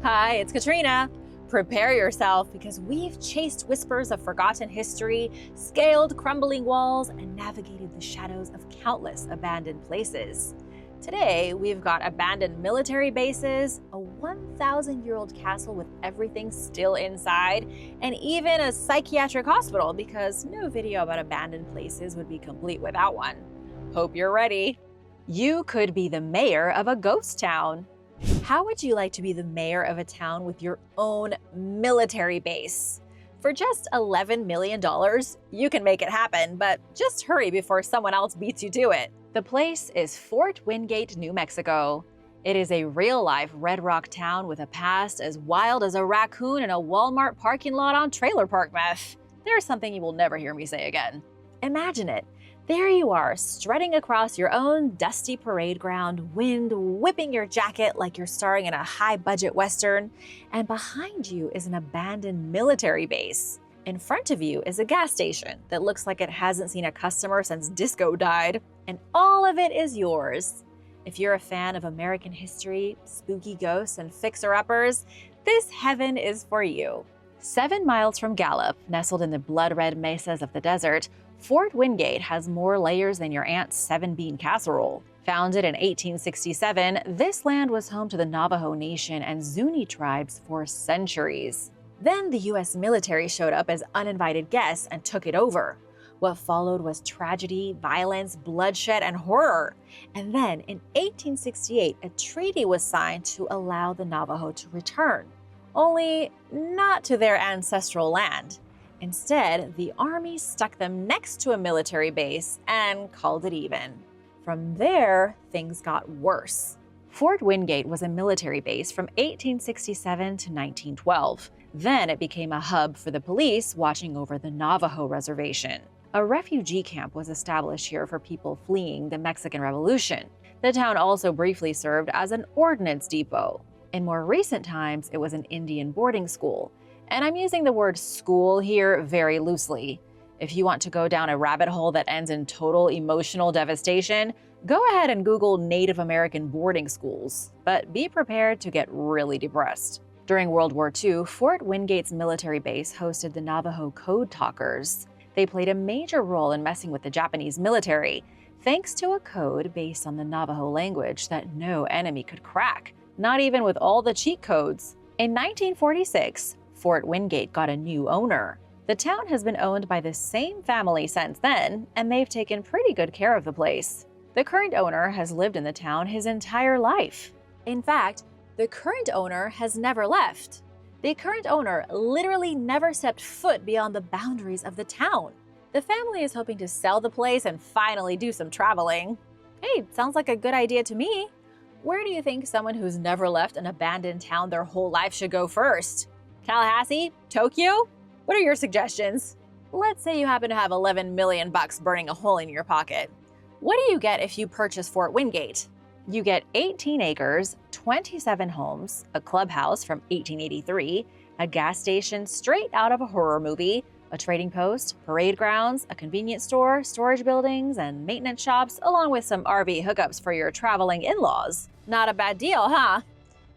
Hi, it's Katrina. Prepare yourself because we've chased whispers of forgotten history, scaled crumbling walls, and navigated the shadows of countless abandoned places. Today, we've got abandoned military bases, a 1,000-year-old castle with everything still inside, and even a psychiatric hospital because no video about abandoned places would be complete without one. Hope you're ready. You could be the mayor of a ghost town. How would you like to be the mayor of a town with your own military base? For just $11 million, you can make it happen, but just hurry before someone else beats you to it. The place is Fort Wingate, New Mexico. It is a real-life Red Rock town with a past as wild as a raccoon in a Walmart parking lot on Trailer Park Meth. There's something you will never hear me say again. Imagine it. There you are, strutting across your own dusty parade ground, wind whipping your jacket like you're starring in a high-budget Western, and behind you is an abandoned military base. In front of you is a gas station that looks like it hasn't seen a customer since disco died, and all of it is yours. If you're a fan of American history, spooky ghosts, and fixer-uppers, this heaven is for you. 7 miles from Gallup, nestled in the blood-red mesas of the desert, Fort Wingate has more layers than your aunt's 7-bean casserole. Founded in 1867, this land was home to the Navajo Nation and Zuni tribes for centuries. Then the U.S. military showed up as uninvited guests and took it over. What followed was tragedy, violence, bloodshed, and horror. And then, in 1868, a treaty was signed to allow the Navajo to return. Only not to their ancestral land. Instead, the army stuck them next to a military base and called it even. From there, things got worse. Fort Wingate was a military base from 1867 to 1912. Then it became a hub for the police watching over the Navajo reservation. A refugee camp was established here for people fleeing the Mexican Revolution. The town also briefly served as an ordnance depot. In more recent times, it was an Indian boarding school. And I'm using the word school here very loosely. If you want to go down a rabbit hole that ends in total emotional devastation, go ahead and Google Native American boarding schools, but be prepared to get really depressed. During World War II, Fort Wingate's military base hosted the Navajo Code Talkers. They played a major role in messing with the Japanese military, thanks to a code based on the Navajo language that no enemy could crack, not even with all the cheat codes. In 1946, Fort Wingate got a new owner. The town has been owned by the same family since then, and they've taken pretty good care of the place. The current owner has lived in the town his entire life. In fact, the current owner has never left. The current owner literally never stepped foot beyond the boundaries of the town. The family is hoping to sell the place and finally do some traveling. Hey, sounds like a good idea to me. Where do you think someone who's never left an abandoned town their whole life should go first? Tallahassee? Tokyo? What are your suggestions? Let's say you happen to have $11 million burning a hole in your pocket. What do you get if you purchase Fort Wingate? You get 18 acres, 27 homes, a clubhouse from 1883, a gas station straight out of a horror movie, a trading post, parade grounds, a convenience store, storage buildings, and maintenance shops, along with some RV hookups for your traveling in-laws. Not a bad deal, huh?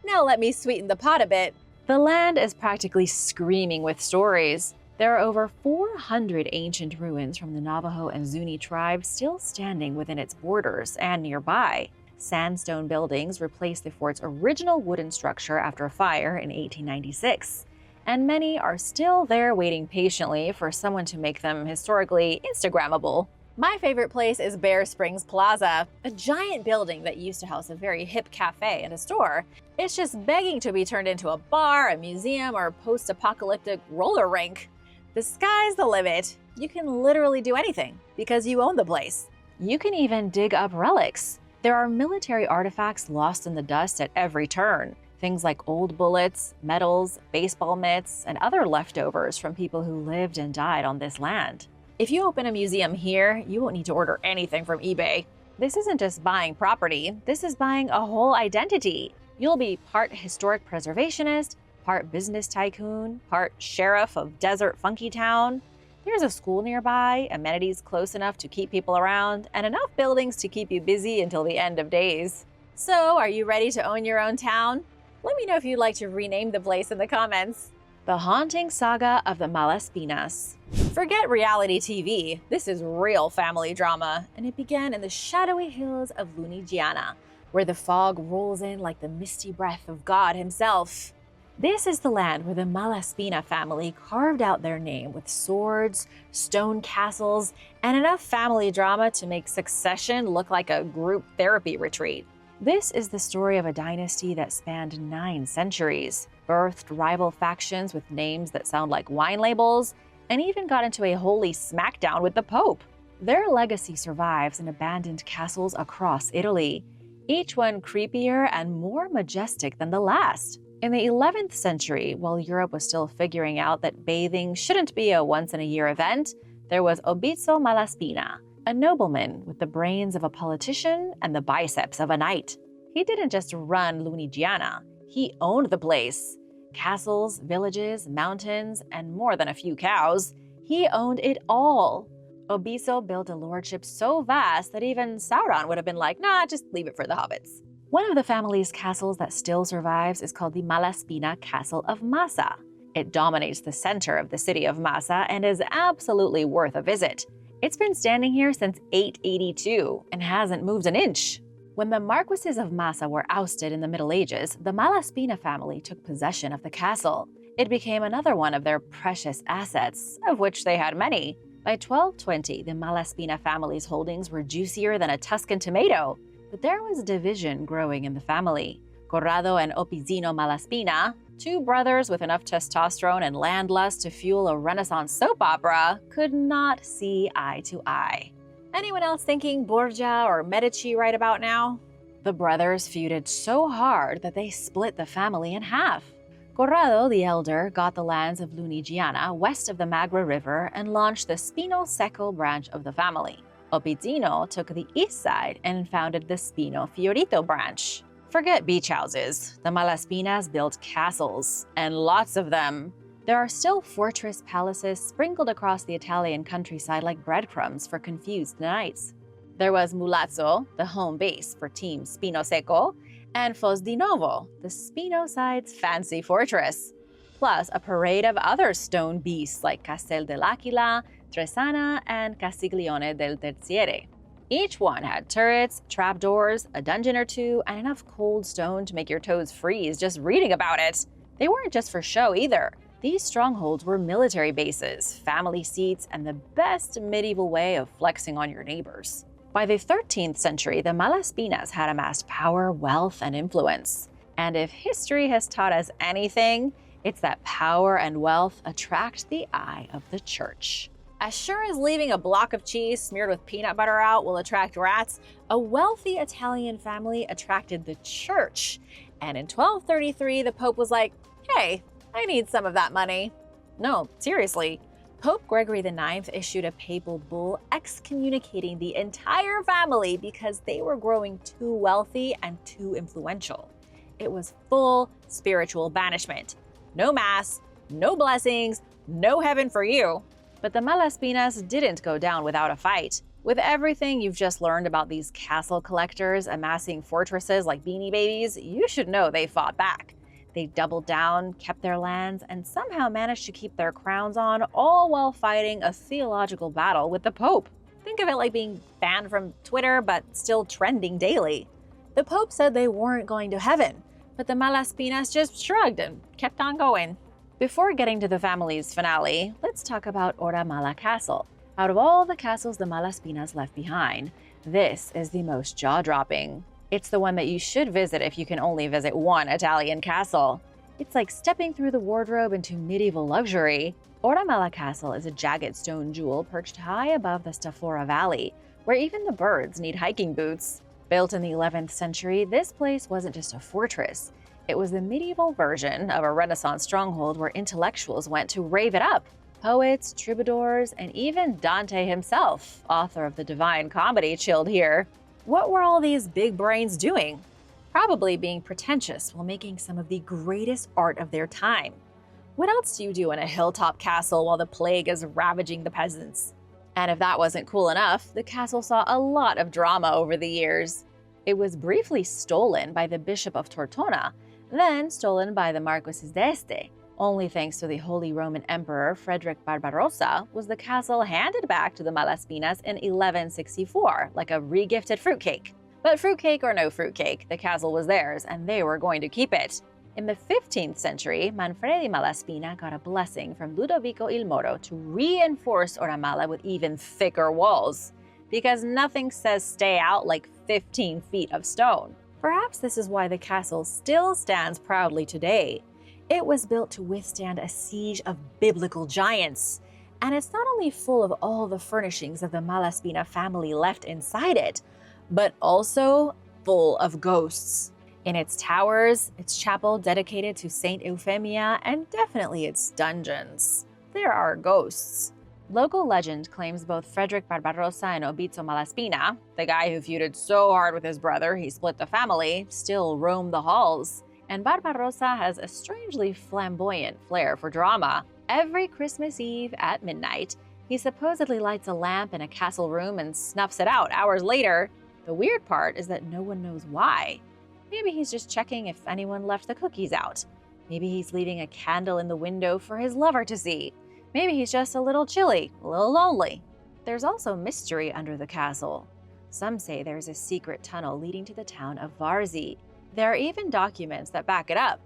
Now let me sweeten the pot a bit. The land is practically screaming with stories. There are over 400 ancient ruins from the Navajo and Zuni tribes still standing within its borders and nearby. Sandstone buildings replaced the fort's original wooden structure after a fire in 1896. And many are still there waiting patiently for someone to make them historically Instagrammable. My favorite place is Bear Springs Plaza, a giant building that used to house a very hip cafe and a store. It's just begging to be turned into a bar, a museum, or post-apocalyptic roller rink. The sky's the limit. You can literally do anything because you own the place. You can even dig up relics. There are military artifacts lost in the dust at every turn. Things like old bullets, medals, baseball mitts, and other leftovers from people who lived and died on this land. If you open a museum here, you won't need to order anything from eBay. This isn't just buying property, this is buying a whole identity. You'll be part historic preservationist, part business tycoon, part sheriff of Desert Funky Town. There's a school nearby, amenities close enough to keep people around, and enough buildings to keep you busy until the end of days. So, are you ready to own your own town? Let me know if you'd like to rename the place in the comments. The Haunting Saga of the Malaspinas. Forget reality TV. This is real family drama, and it began in the shadowy hills of Wingate, where the fog rolls in like the misty breath of God himself. This is the land where the Malaspina family carved out their name with swords, stone castles, and enough family drama to make Succession look like a group therapy retreat. This is the story of a dynasty that spanned 9 centuries, birthed rival factions with names that sound like wine labels, and even got into a holy smackdown with the Pope. Their legacy survives in abandoned castles across Italy, each one creepier and more majestic than the last. In the 11th century, while Europe was still figuring out that bathing shouldn't be a once-in-a-year event, there was Obiso Malaspina, a nobleman with the brains of a politician and the biceps of a knight. He didn't just run Lunigiana, he owned the place. Castles, villages, mountains, and more than a few cows. He owned it all. Obiso built a lordship so vast that even Sauron would have been like, nah, just leave it for the hobbits. One of the family's castles that still survives is called the Malaspina Castle of Massa. It dominates the center of the city of Massa and is absolutely worth a visit. It's been standing here since 882 and hasn't moved an inch. When the Marquises of Massa were ousted in the Middle Ages, the Malaspina family took possession of the castle. It became another one of their precious assets, of which they had many. By 1220, the Malaspina family's holdings were juicier than a Tuscan tomato. But there was division growing in the family. Corrado and Opizino Malaspina, 2 brothers with enough testosterone and landlust to fuel a Renaissance soap opera, could not see eye to eye. Anyone else thinking Borgia or Medici right about now? The brothers feuded so hard that they split the family in half. Corrado, the elder, got the lands of Lunigiana west of the Magra River and launched the Spino Secco branch of the family. Opizino took the east side and founded the Spino Fiorito branch. Forget beach houses. The Malaspinas built castles, and lots of them. There are still fortress palaces sprinkled across the Italian countryside like breadcrumbs for confused knights. There was Mulazzo, the home base for Team Spino Secco, and Fos di Novo, the Spino side's fancy fortress. Plus a parade of other stone beasts like Castel dell'Aquila, Tresana, and Castiglione del Terziere. Each one had turrets, trapdoors, a dungeon or two, and enough cold stone to make your toes freeze just reading about it. They weren't just for show either. These strongholds were military bases, family seats, and the best medieval way of flexing on your neighbors. By the 13th century, the Malaspinas had amassed power, wealth, and influence. And if history has taught us anything, it's that power and wealth attract the eye of the church. As sure as leaving a block of cheese smeared with peanut butter out will attract rats, a wealthy Italian family attracted the church. And in 1233, the Pope was like, hey, I need some of that money. No, seriously. Pope Gregory IX issued a papal bull excommunicating the entire family because they were growing too wealthy and too influential. It was full spiritual banishment. No mass, no blessings, no heaven for you. But the Malaspinas didn't go down without a fight. With everything you've just learned about these castle collectors amassing fortresses like Beanie Babies, you should know they fought back. They doubled down, kept their lands, and somehow managed to keep their crowns on, all while fighting a theological battle with the Pope. Think of it like being banned from Twitter, but still trending daily. The Pope said they weren't going to heaven, but the Malaspinas just shrugged and kept on going. Before getting to the family's finale, let's talk about Oramala Castle. Out of all the castles the Malaspinas left behind, this is the most jaw-dropping. It's the one that you should visit if you can only visit one Italian castle. It's like stepping through the wardrobe into medieval luxury. Oramala Castle is a jagged stone jewel perched high above the Stafora Valley, where even the birds need hiking boots. Built in the 11th century, this place wasn't just a fortress. It was the medieval version of a Renaissance stronghold where intellectuals went to rave it up. Poets, troubadours, and even Dante himself, author of the Divine Comedy, chilled here. What were all these big brains doing? Probably being pretentious while making some of the greatest art of their time. What else do you do in a hilltop castle while the plague is ravaging the peasants? And if that wasn't cool enough, the castle saw a lot of drama over the years. It was briefly stolen by the Bishop of Tortona, then stolen by the Marquesas d'Este. Only thanks to the Holy Roman Emperor Frederick Barbarossa was the castle handed back to the Malaspinas in 1164, like a regifted fruitcake. But fruitcake or no fruitcake, the castle was theirs, and they were going to keep it. In the 15th century, Manfredi Malaspina got a blessing from Ludovico il Moro to reinforce Oramala with even thicker walls, because nothing says stay out like 15 feet of stone. Perhaps this is why the castle still stands proudly today. It was built to withstand a siege of biblical giants, and it's not only full of all the furnishings of the Malaspina family left inside it, but also full of ghosts. In its towers, its chapel dedicated to Saint Euphemia, and definitely its dungeons, there are ghosts. Local legend claims both Frederick Barbarossa and Obizzo Malaspina, the guy who feuded so hard with his brother he split the family, still roam the halls. And Barbarossa has a strangely flamboyant flair for drama. Every Christmas Eve at midnight, he supposedly lights a lamp in a castle room and snuffs it out hours later. The weird part is that no one knows why. Maybe he's just checking if anyone left the cookies out. Maybe he's leaving a candle in the window for his lover to see. Maybe he's just a little chilly, a little lonely. There's also mystery under the castle. Some say there's a secret tunnel leading to the town of Varzy. There are even documents that back it up.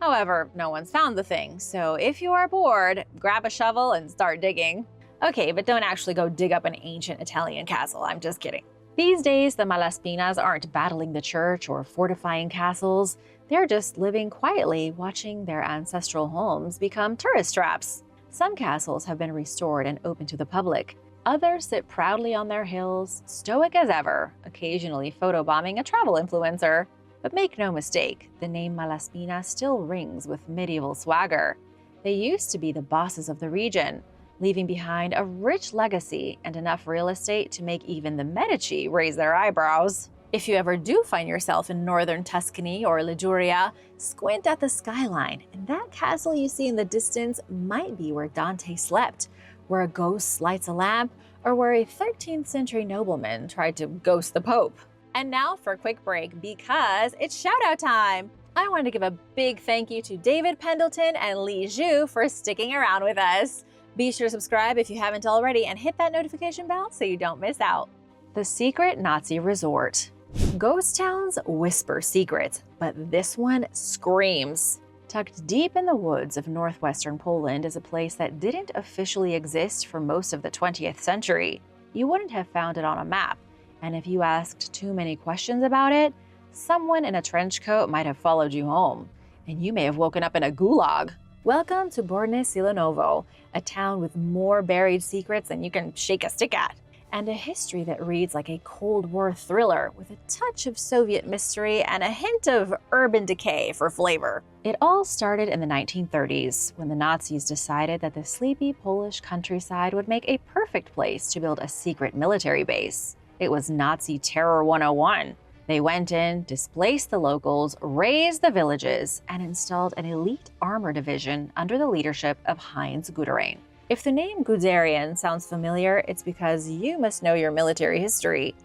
However, no one's found the thing, so if you are bored, grab a shovel and start digging. Okay, but don't actually go dig up an ancient Italian castle, I'm just kidding. These days, the Malaspinas aren't battling the church or fortifying castles. They're just living quietly, watching their ancestral homes become tourist traps. Some castles have been restored and open to the public. Others sit proudly on their hills, stoic as ever, occasionally photobombing a travel influencer. But make no mistake, the name Malaspina still rings with medieval swagger. They used to be the bosses of the region, leaving behind a rich legacy and enough real estate to make even the Medici raise their eyebrows. If you ever do find yourself in northern Tuscany or Liguria, squint at the skyline, and that castle you see in the distance might be where Dante slept, where a ghost lights a lamp, or where a 13th century nobleman tried to ghost the Pope. And now for a quick break, because it's shout-out time! I want to give a big thank you to David Pendleton and Li Zhu for sticking around with us. Be sure to subscribe if you haven't already and hit that notification bell so you don't miss out. The Secret Nazi Resort. Ghost towns whisper secrets, but this one screams. Tucked deep in the woods of northwestern Poland is a place that didn't officially exist for most of the 20th century. You wouldn't have found it on a map. And if you asked too many questions about it, someone in a trench coat might have followed you home, and you may have woken up in a gulag. Welcome to Borne Silanovo, a town with more buried secrets than you can shake a stick at, and a history that reads like a Cold War thriller with a touch of Soviet mystery and a hint of urban decay for flavor. It all started in the 1930s, when the Nazis decided that the sleepy Polish countryside would make a perfect place to build a secret military base. It was Nazi Terror 101. They went in, displaced the locals, razed the villages, and installed an elite armor division under the leadership of Heinz Guderian. If the name Guderian sounds familiar, it's because you must know your military history.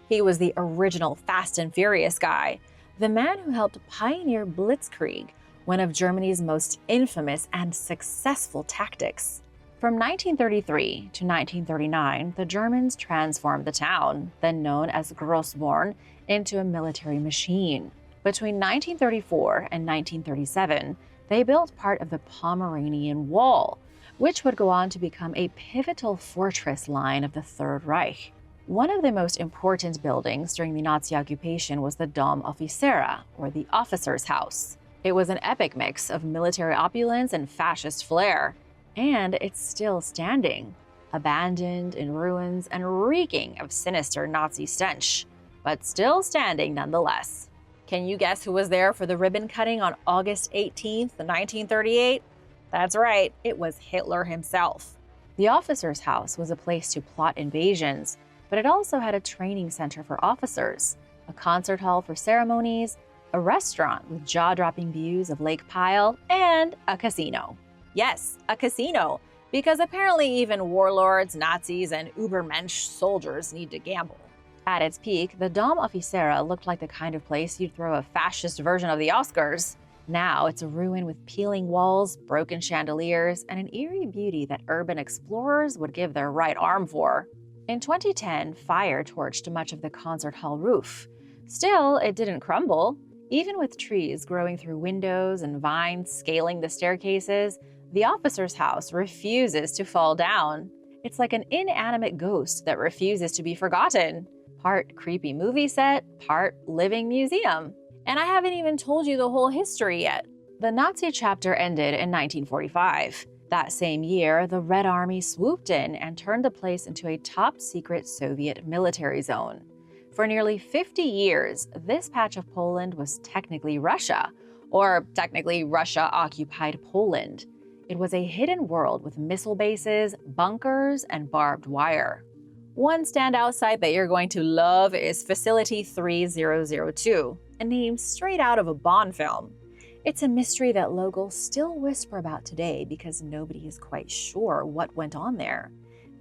He was the original Fast and Furious guy, the man who helped pioneer Blitzkrieg, one of Germany's most infamous and successful tactics. From 1933 to 1939, the Germans transformed the town, then known as Grossborn, into a military machine. Between 1934 and 1937, they built part of the Pomeranian Wall, which would go on to become a pivotal fortress line of the Third Reich. One of the most important buildings during the Nazi occupation was the Dom Officera, or the officer's house. It was an epic mix of military opulence and fascist flair. And it's still standing, abandoned, in ruins, and reeking of sinister Nazi stench, but still standing nonetheless. Can you guess who was there for the ribbon cutting on August 18th, 1938? That's right, it was Hitler himself. The officer's house was a place to plot invasions, but it also had a training center for officers, a concert hall for ceremonies, a restaurant with jaw-dropping views of Lake Pyle, and a casino. Yes, a casino, because apparently even warlords, Nazis, and Übermensch soldiers need to gamble. At its peak, the Dom Officera looked like the kind of place you'd throw a fascist version of the Oscars. Now it's a ruin with peeling walls, broken chandeliers, and an eerie beauty that urban explorers would give their right arm for. In 2010, fire torched much of the concert hall roof. Still, it didn't crumble. Even with trees growing through windows and vines scaling the staircases, the officer's house refuses to fall down. It's like an inanimate ghost that refuses to be forgotten. Part creepy movie set, part living museum. And I haven't even told you the whole history yet. The Nazi chapter ended in 1945. That same year, the Red Army swooped in and turned the place into a top-secret Soviet military zone. For nearly 50 years, this patch of Poland was technically Russia, or technically Russia-occupied Poland. It was a hidden world with missile bases, bunkers, and barbed wire. One standout site that you're going to love is Facility 3002, a name straight out of a Bond film. It's a mystery that locals still whisper about today because nobody is quite sure what went on there.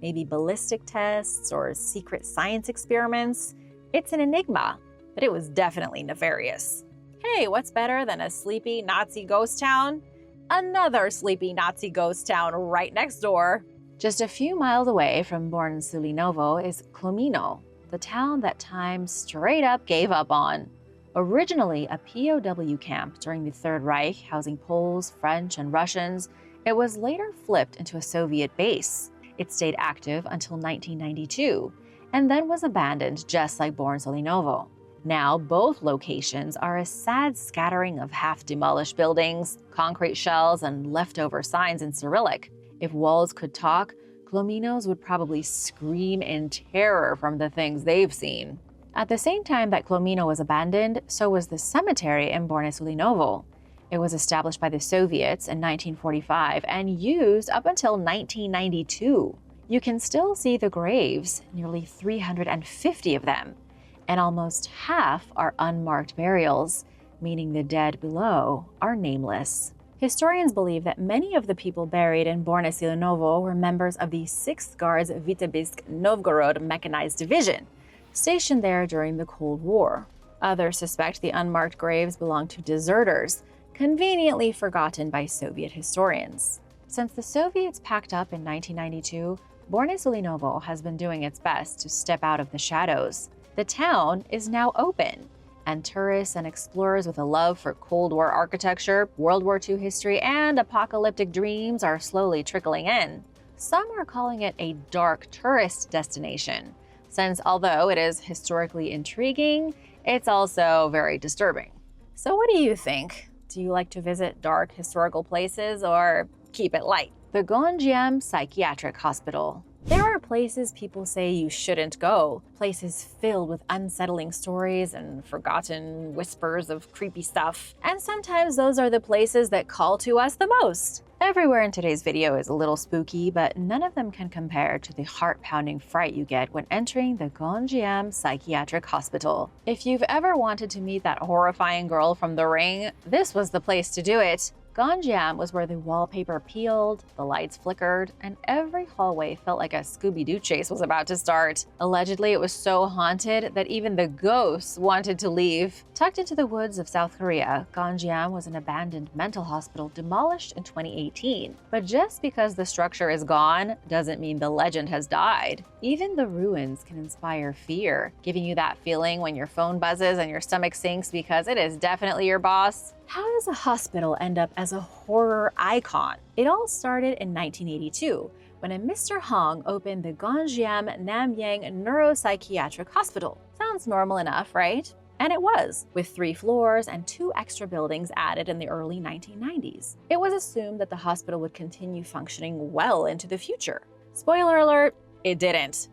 Maybe ballistic tests or secret science experiments. It's an enigma, but it was definitely nefarious. Hey, what's better than a sleepy Nazi ghost town? Another sleepy Nazi ghost town right next door. Just a few miles away from Born-Sulinovo is Klomino, the town that time straight up gave up on. Originally a POW camp during the Third Reich housing Poles, French, and Russians, it was later flipped into a Soviet base. It stayed active until 1992, and then was abandoned just like Born-Sulinovo. Now both locations are a sad scattering of half-demolished buildings, concrete shells, and leftover signs in Cyrillic. If walls could talk, Klominos would probably scream in terror from the things they've seen. At the same time that Klomino was abandoned, so was the cemetery in Born-Sulinovo. It was established by the Soviets in 1945 and used up until 1992. You can still see the graves, nearly 350 of them, and almost half are unmarked burials, meaning the dead below are nameless. Historians believe that many of the people buried in Born-Sulinovo were members of the 6th Guards Vitebsk Novgorod Mechanized Division, stationed there during the Cold War. Others suspect the unmarked graves belong to deserters, conveniently forgotten by Soviet historians. Since the Soviets packed up in 1992, Born-Sulinovo has been doing its best to step out of the shadows. The town is now open, and tourists and explorers with a love for Cold War architecture, World War II history, and apocalyptic dreams are slowly trickling in. Some are calling it a dark tourist destination, since although it is historically intriguing, it's also very disturbing. So what do you think? Do you like to visit dark historical places or keep it light? The Gonjiam Psychiatric Hospital. There are places people say you shouldn't go, places filled with unsettling stories and forgotten whispers of creepy stuff. And sometimes those are the places that call to us the most. Everywhere in today's video is a little spooky, but none of them can compare to the heart-pounding fright you get when entering the Gonjiam Psychiatric Hospital. If you've ever wanted to meet that horrifying girl from The Ring, this was the place to do it. Gonjiam was where the wallpaper peeled, the lights flickered, and every hallway felt like a Scooby-Doo chase was about to start. Allegedly, it was so haunted that even the ghosts wanted to leave. Tucked into the woods of South Korea, Gonjiam was an abandoned mental hospital demolished in 2018. But just because the structure is gone doesn't mean the legend has died. Even the ruins can inspire fear, giving you that feeling when your phone buzzes and your stomach sinks because it is definitely your boss. How does a hospital end up as a horror icon? It all started in 1982, when a Mr. Hong opened the Gonjiam Namyang Neuropsychiatric Hospital. Sounds normal enough, right? And it was, with 3 floors and 2 extra buildings added in the early 1990s. It was assumed that the hospital would continue functioning well into the future. Spoiler alert, it didn't.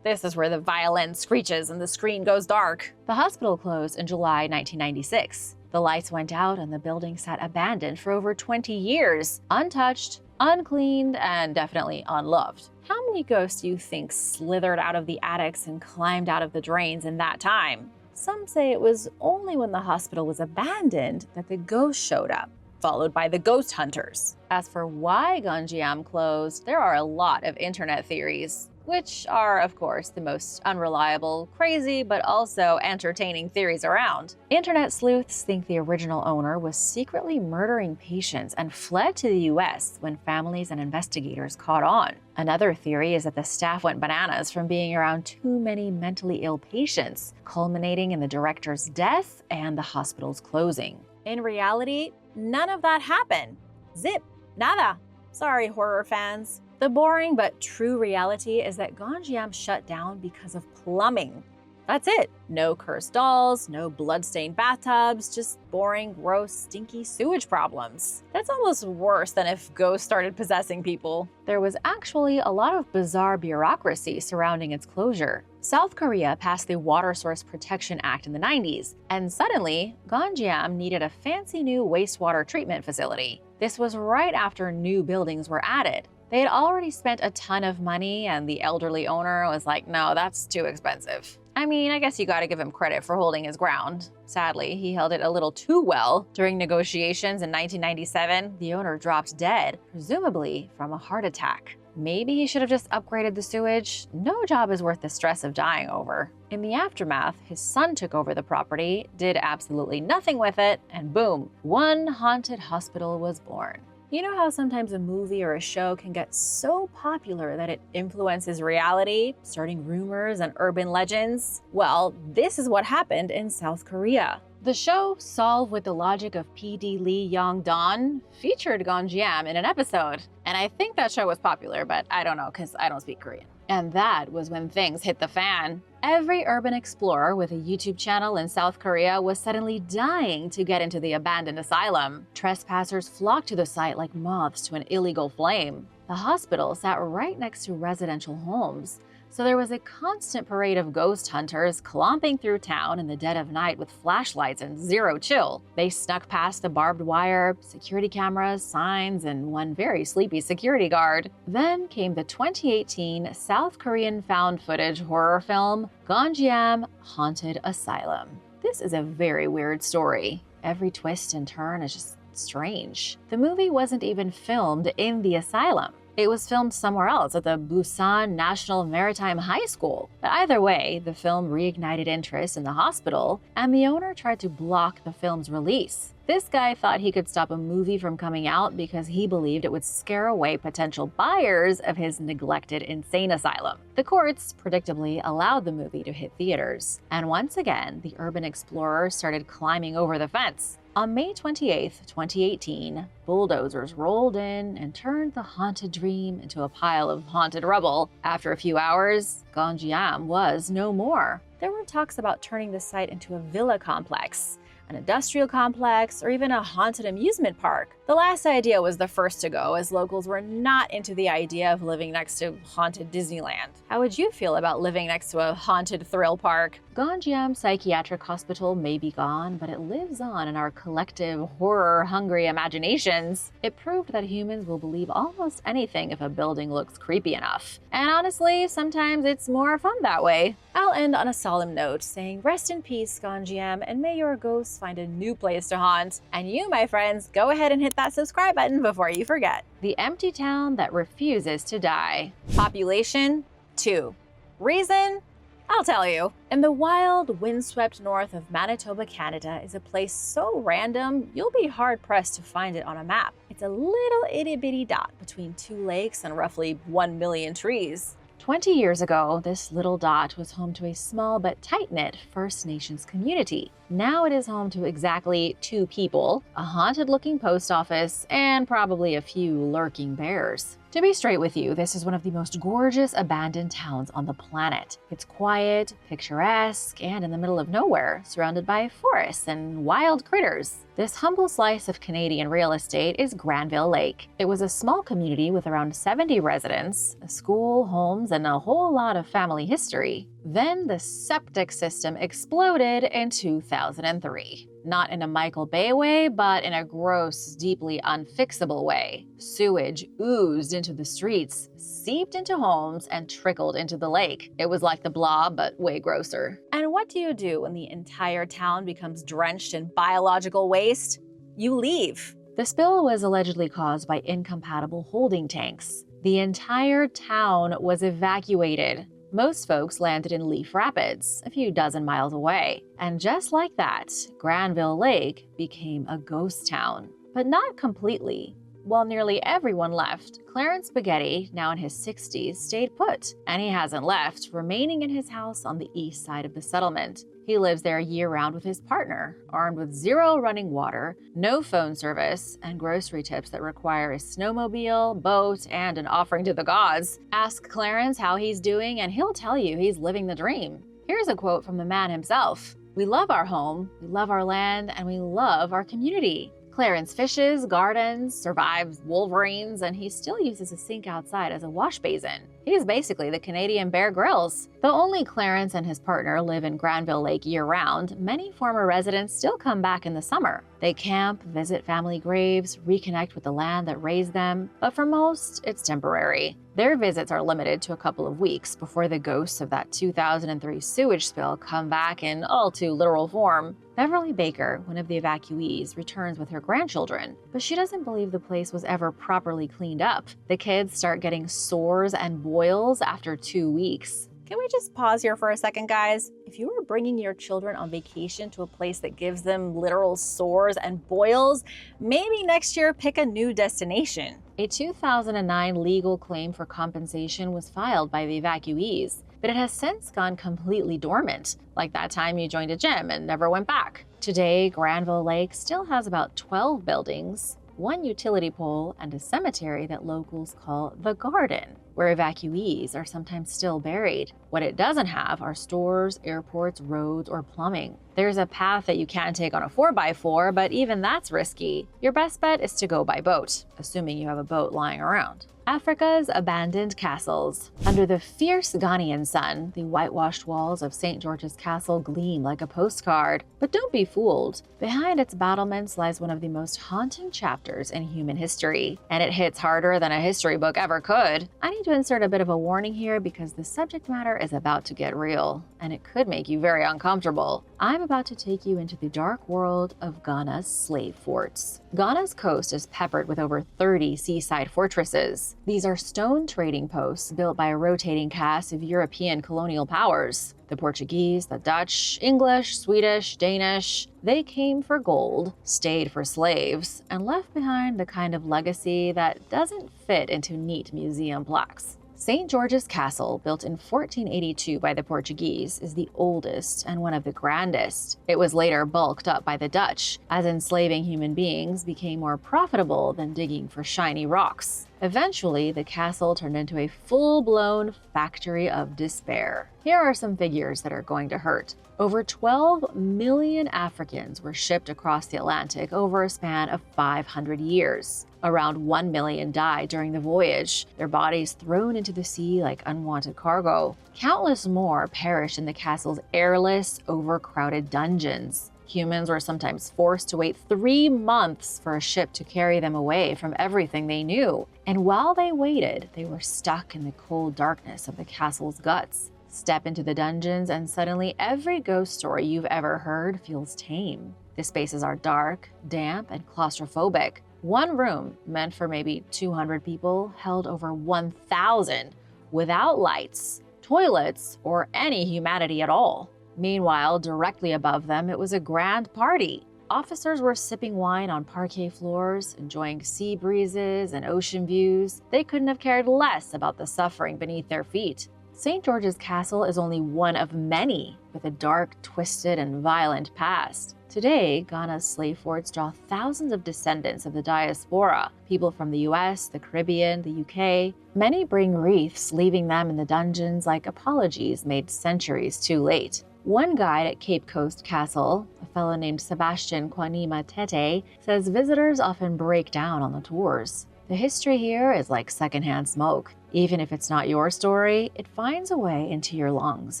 This is where the violin screeches and the screen goes dark. The hospital closed in July 1996. The lights went out and the building sat abandoned for over 20 years, untouched, uncleaned, and definitely unloved. How many ghosts do you think slithered out of the attics and climbed out of the drains in that time? Some say it was only when the hospital was abandoned that the ghosts showed up, followed by the ghost hunters. As for why Gonjiam closed, there are a lot of internet theories. which are, of course, the most unreliable, crazy, but also entertaining theories around. Internet sleuths think the original owner was secretly murdering patients and fled to the US when families and investigators caught on. Another theory is that the staff went bananas from being around too many mentally ill patients, culminating in the director's death and the hospital's closing. In reality, none of that happened. Zip. Nada. Sorry, horror fans. The boring but true reality is that Gonjiam shut down because of plumbing. That's it. No cursed dolls, no blood-stained bathtubs, just boring, gross, stinky sewage problems. That's almost worse than if ghosts started possessing people. There was actually a lot of bizarre bureaucracy surrounding its closure. South Korea passed the Water Source Protection Act in the 90s, and suddenly, Gonjiam needed a fancy new wastewater treatment facility. This was right after new buildings were added. They had already spent a ton of money, and the elderly owner was like, no, that's too expensive. I mean, I guess you gotta give him credit for holding his ground. Sadly, he held it a little too well. During negotiations in 1997, the owner dropped dead, presumably from a heart attack. Maybe he should have just upgraded the sewage. No job is worth the stress of dying over. In the aftermath, his son took over the property, did absolutely nothing with it, and boom, one haunted hospital was born. You know how sometimes a movie or a show can get so popular that it influences reality, starting rumors and urban legends? Well, this is what happened in South Korea. The show Solve with the Logic of P.D. Lee Yong-don featured Gonjiam in an episode. And I think that show was popular, but I don't know because I don't speak Korean. And that was when things hit the fan. Every urban explorer with a YouTube channel in South Korea was suddenly dying to get into the abandoned asylum. Trespassers flocked to the site like moths to an illegal flame. The hospital sat right next to residential homes, so there was a constant parade of ghost hunters clomping through town in the dead of night with flashlights and zero chill. They snuck past the barbed wire, security cameras, signs, and one very sleepy security guard. Then came the 2018 South Korean found footage horror film, Gonjiam Haunted Asylum. This is a very weird story. Every twist and turn is just strange. The movie wasn't even filmed in the asylum. It was filmed somewhere else at the Busan National Maritime High School. But either way, the film reignited interest in the hospital, and the owner tried to block the film's release. This guy thought he could stop a movie from coming out because he believed it would scare away potential buyers of his neglected insane asylum. The courts, predictably, allowed the movie to hit theaters. And once again, the urban explorer started climbing over the fence. On May 28, 2018, bulldozers rolled in and turned the haunted dream into a pile of haunted rubble. After a few hours, Gonjiam was no more. There were talks about turning the site into a villa complex, an industrial complex, or even a haunted amusement park. The last idea was the first to go, as locals were not into the idea of living next to haunted Disneyland. How would you feel about living next to a haunted thrill park? Gonjiam Psychiatric Hospital may be gone, but it lives on in our collective horror-hungry imaginations. It proved that humans will believe almost anything if a building looks creepy enough. And honestly, sometimes it's more fun that way. I'll end on a solemn note, saying rest in peace, Gonjiam, and may your ghosts find a new place to haunt. And you, my friends, go ahead and hit that subscribe button before you forget. The empty town that refuses to die. Population 2. Reason? I'll tell you. In the wild, windswept north of Manitoba, Canada is a place so random, you'll be hard-pressed to find it on a map. It's a little itty-bitty dot between two lakes and roughly 1 million trees. 20 years ago, this little dot was home to a small but tight-knit First Nations community. Now it is home to exactly 2 people, a haunted-looking post office, and probably a few lurking bears. To be straight with you, this is one of the most gorgeous abandoned towns on the planet. It's quiet, picturesque, and in the middle of nowhere, surrounded by forests and wild critters. This humble slice of Canadian real estate is Granville Lake. It was a small community with around 70 residents, a school, homes, and a whole lot of family history. Then the septic system exploded in 2003. Not in a Michael Bay way, but in a gross, deeply unfixable way. Sewage oozed into the streets, seeped into homes, and trickled into the lake. It was like the Blob, but way grosser. And what do you do when the entire town becomes drenched in biological waste? You leave. The spill was allegedly caused by incompatible holding tanks. The entire town was evacuated. Most folks landed in Leaf Rapids, a few dozen miles away. And just like that, Granville Lake became a ghost town. But not completely. While nearly everyone left, Clarence Spaghetti, now in his 60s, stayed put. And he hasn't left, remaining in his house on the east side of the settlement. He lives there year-round with his partner, armed with zero running water, no phone service, and grocery tips that require a snowmobile, boat, and an offering to the gods. Ask Clarence how he's doing, and he'll tell you he's living the dream. Here's a quote from the man himself. "We love our home, we love our land, and we love our community." Clarence fishes, gardens, survives wolverines, and he still uses a sink outside as a wash basin. He's basically the Canadian Bear Grylls. Though only Clarence and his partner live in Granville Lake year-round, many former residents still come back in the summer. They camp, visit family graves, reconnect with the land that raised them, but for most, it's temporary. Their visits are limited to a couple of weeks before the ghosts of that 2003 sewage spill come back in all too literal form. Beverly Baker, one of the evacuees, returns with her grandchildren, but she doesn't believe the place was ever properly cleaned up. The kids start getting sores and boils after 2 weeks. Can we just pause here for a second, guys? If you were bringing your children on vacation to a place that gives them literal sores and boils, maybe next year pick a new destination. A 2009 legal claim for compensation was filed by the evacuees, but it has since gone completely dormant, like that time you joined a gym and never went back. Today, Granville Lake still has about 12 buildings, 1 utility pole, and a cemetery that locals call the Garden, where evacuees are sometimes still buried. What it doesn't have are stores, airports, roads, or plumbing. There's a path that you can take on a 4x4, but even that's risky. Your best bet is to go by boat, assuming you have a boat lying around. Africa's abandoned castles. Under the fierce Ghanaian sun, the whitewashed walls of St. George's Castle gleam like a postcard. But don't be fooled. Behind its battlements lies one of the most haunting chapters in human history. And it hits harder than a history book ever could. I need to insert a bit of a warning here because the subject matter is about to get real, and it could make you very uncomfortable. I'm about to take you into the dark world of Ghana's slave forts. Ghana's coast is peppered with over 30 seaside fortresses. These are stone trading posts built by a rotating cast of European colonial powers. The Portuguese, the Dutch, English, Swedish, Danish. They came for gold, stayed for slaves, and left behind the kind of legacy that doesn't fit into neat museum plaques. St. George's Castle, built in 1482 by the Portuguese, is the oldest and one of the grandest. It was later bulked up by the Dutch, as enslaving human beings became more profitable than digging for shiny rocks. Eventually, the castle turned into a full-blown factory of despair. Here are some figures that are going to hurt. Over 12 million Africans were shipped across the Atlantic over a span of 500 years. Around 1 million died during the voyage, their bodies thrown into the sea like unwanted cargo. Countless more perished in the castle's airless, overcrowded dungeons. Humans were sometimes forced to wait 3 months for a ship to carry them away from everything they knew. And while they waited, they were stuck in the cold darkness of the castle's guts. Step into the dungeons and suddenly every ghost story you've ever heard feels tame. The spaces are dark, damp, and claustrophobic. One room, meant for maybe 200 people, held over 1,000, without lights, toilets, or any humanity at all. Meanwhile, directly above them, it was a grand party. Officers were sipping wine on parquet floors, enjoying sea breezes and ocean views. They couldn't have cared less about the suffering beneath their feet. St. George's Castle is only one of many, with a dark, twisted, and violent past. Today, Ghana's slave forts draw thousands of descendants of the diaspora, people from the US, the Caribbean, the UK. Many bring wreaths, leaving them in the dungeons like apologies made centuries too late. One guide at Cape Coast Castle, a fellow named Sebastian Kwanima Tete, says visitors often break down on the tours. The history here is like secondhand smoke. Even if it's not your story, it finds a way into your lungs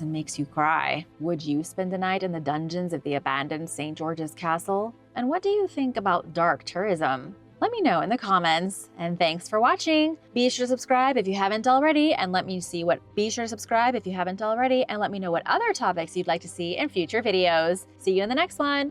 and makes you cry. Would you spend the night in the dungeons of the abandoned St. George's Castle? And what do you think about dark tourism? Let me know in the comments, and thanks for watching. Be sure to subscribe if you haven't already, and let me know what other topics you'd like to see in future videos. See you in the next one.